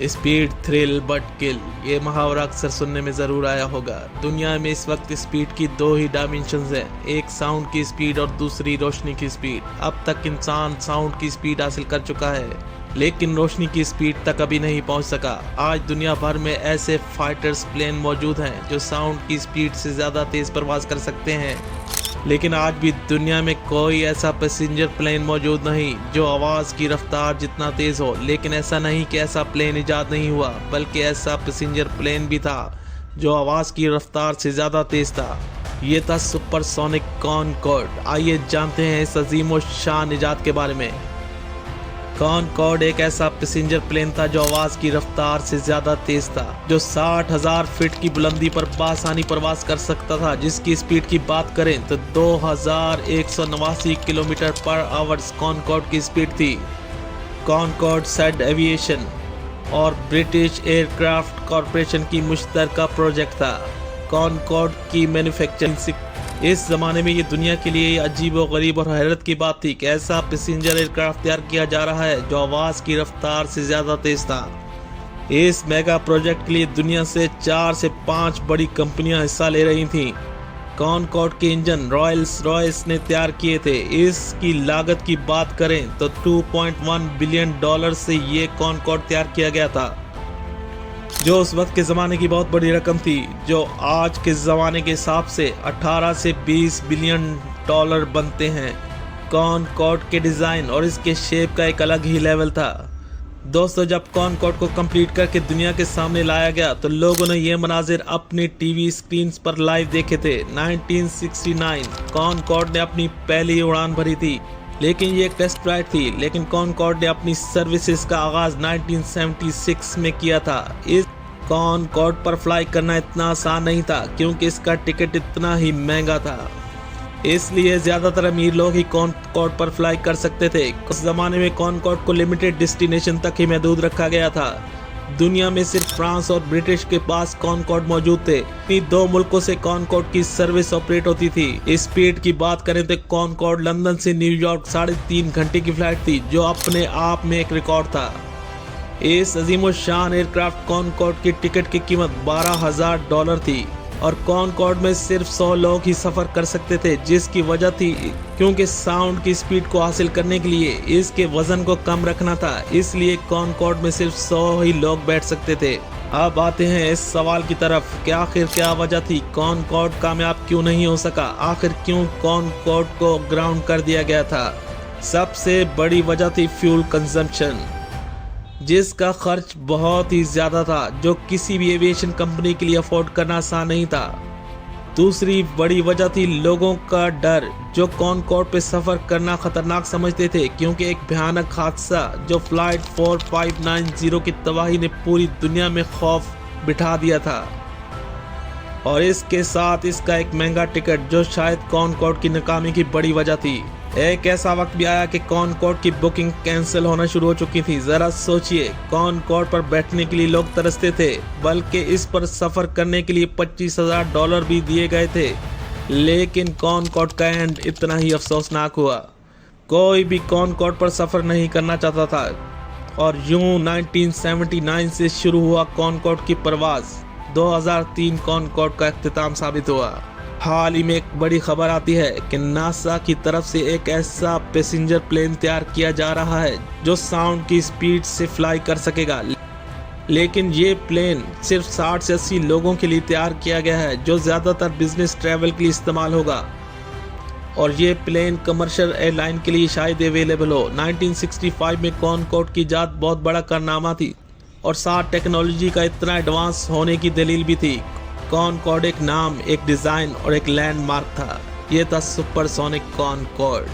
Speed thrill but किल, ये मुहावरा अक्सर सुनने में ज़रूर आया होगा। दुनिया में इस वक्त स्पीड की दो ही डायमेंशंस हैं, एक साउंड की स्पीड और दूसरी रोशनी की स्पीड। अब तक इंसान साउंड की स्पीड हासिल कर चुका है, लेकिन रोशनी की स्पीड तक अभी नहीं पहुंच सका। आज दुनिया भर में ऐसे फाइटर्स प्लेन मौजूद हैं जो साउंड की स्पीड से ज़्यादा तेज़ परवाज कर सकते हैं, लेकिन आज भी दुनिया में कोई ऐसा पैसेंजर प्लेन मौजूद नहीं जो आवाज़ की रफ्तार जितना तेज़ हो। लेकिन ऐसा नहीं कि ऐसा प्लेन इजाद नहीं हुआ, बल्कि ऐसा पैसेंजर प्लेन भी था जो आवाज़ की रफ्तार से ज़्यादा तेज़ था। ये था सुपरसोनिक कॉनकॉर्ड। आइए जानते हैं इस अजीम शान इजाद के बारे में। कॉनकॉर्ड एक ऐसा पैसेंजर प्लेन था जो आवाज़ की रफ्तार से ज़्यादा तेज़ था, जो 60,000 फीट की बुलंदी पर बासानी परवास कर सकता था। जिसकी स्पीड की बात करें तो 2189 किलोमीटर पर आवर्स कॉनकॉर्ड की स्पीड थी। कॉनकॉर्ड सेड एविएशन और ब्रिटिश एयरक्राफ्ट कॉरपोरेशन की मुश्तरका प्रोजेक्ट था। कॉनकॉर्ड की मैन्युफैक्चरिंग इस ज़माने में ये दुनिया के लिए अजीब व गरीब और हैरत की बात थी कि ऐसा पैसेंजर एयरक्राफ्ट तैयार किया जा रहा है जो आवाज़ की रफ्तार से ज़्यादा तेज़ था। इस मेगा प्रोजेक्ट के लिए दुनिया से 4 से 5 बड़ी कंपनियां हिस्सा ले रही थीं। कॉनकॉर्ड के इंजन रॉयल्स रॉयस ने तैयार किए थे। इसकी लागत की बात करें तो $2.1 बिलियन से ये कॉनकॉर्ड तैयार किया गया था, जो उस वक्त के ज़माने की बहुत बड़ी रकम थी, जो आज के ज़माने के हिसाब से 18 से 20 बिलियन डॉलर बनते हैं। कॉनकॉर्ड के डिज़ाइन और इसके शेप का एक अलग ही लेवल था। दोस्तों, जब कॉनकॉर्ड को कंप्लीट करके दुनिया के सामने लाया गया तो लोगों ने ये मनाजिर अपनी टीवी स्क्रीन पर लाइव देखे थे। 1969 कॉनकॉर्ड ने अपनी पहली उड़ान भरी थी, लेकिन ये एक टेस्ट फ्लाइट थी। लेकिन कॉनकॉर्ड ने अपनी सर्विसेज का आगाज 1976 में किया था। इस कॉनकॉर्ड पर फ्लाई करना इतना आसान नहीं था, क्योंकि इसका टिकट इतना ही महंगा था। इसलिए ज्यादातर अमीर लोग ही कॉनकॉर्ड पर फ्लाई कर सकते थे। उस जमाने में कॉनकॉर्ड को लिमिटेड डेस्टिनेशन तक ही महदूद रखा गया था। दुनिया में सिर्फ फ्रांस और ब्रिटिश के पास कॉनकॉर्ड मौजूद थे। इन 2 मुल्कों से कॉनकॉर्ड की सर्विस ऑपरेट होती थी। स्पीड की बात करें तो कॉनकॉर्ड लंदन से न्यूयॉर्क 3.5 घंटे की फ्लाइट थी, जो अपने आप में एक रिकॉर्ड था। इस अजीम शान एयरक्राफ्ट कॉनकॉर्ड की टिकट की कीमत $12,000 थी और कॉनकॉर्ड में सिर्फ 100 लोग ही सफ़र कर सकते थे, जिसकी वजह थी क्योंकि साउंड की स्पीड को हासिल करने के लिए इसके वजन को कम रखना था। इसलिए कॉनकॉर्ड में सिर्फ 100 ही लोग बैठ सकते थे। अब आते हैं इस सवाल की तरफ कि आखिर क्या वजह थी, कॉनकॉर्ड कामयाब क्यों नहीं हो सका, आखिर क्यों कॉनकॉर्ड को ग्राउंड कर दिया गया था। सबसे बड़ी वजह थी फ्यूल कंजम्पशन, जिसका खर्च बहुत ही ज़्यादा था, जो किसी भी एविएशन कंपनी के लिए अफोर्ड करना आसान नहीं था। दूसरी बड़ी वजह थी लोगों का डर, जो कॉनकॉर्ड पे सफ़र करना ख़तरनाक समझते थे, क्योंकि एक भयानक हादसा जो फ्लाइट 4590 की तबाही ने पूरी दुनिया में खौफ बिठा दिया था। और इसके साथ इसका एक महंगा टिकट, जो शायद कॉनकॉर्ड की नाकामी की बड़ी वजह थी। एक ऐसा वक्त भी आया कि कॉनकॉर्ड की बुकिंग कैंसिल होना शुरू हो चुकी थी। ज़रा सोचिए, कॉनकॉर्ड पर बैठने के लिए लोग तरसते थे, बल्कि इस पर सफ़र करने के लिए $25,000 भी दिए गए थे। लेकिन कॉनकॉर्ड का एंड इतना ही अफसोसनाक हुआ। कोई भी कॉनकॉर्ड पर सफ़र नहीं करना चाहता था और यूं 1979 से शुरू हुआ कॉनकॉर्ड की परवाज़ 2003 कॉनकॉर्ड का इख्तिताम साबित हुआ। हाल ही में एक बड़ी खबर आती है कि नासा की तरफ से एक ऐसा पैसेंजर प्लेन तैयार किया जा रहा है जो साउंड की स्पीड से फ्लाई कर सकेगा। लेकिन ये प्लेन सिर्फ 60 से 80 लोगों के लिए तैयार किया गया है, जो ज़्यादातर बिजनेस ट्रैवल के लिए इस्तेमाल होगा और ये प्लेन कमर्शियल एयरलाइन के लिए शायद अवेलेबल हो। 1965 में कॉनकॉर्ड की इजाद बहुत बड़ा कारनामा थी और साथ टेक्नोलॉजी का इतना एडवांस होने की दलील भी थी। कॉनकॉर्ड एक नाम, एक डिज़ाइन और एक लैंडमार्क था। ये था सुपरसोनिक कॉनकॉर्ड।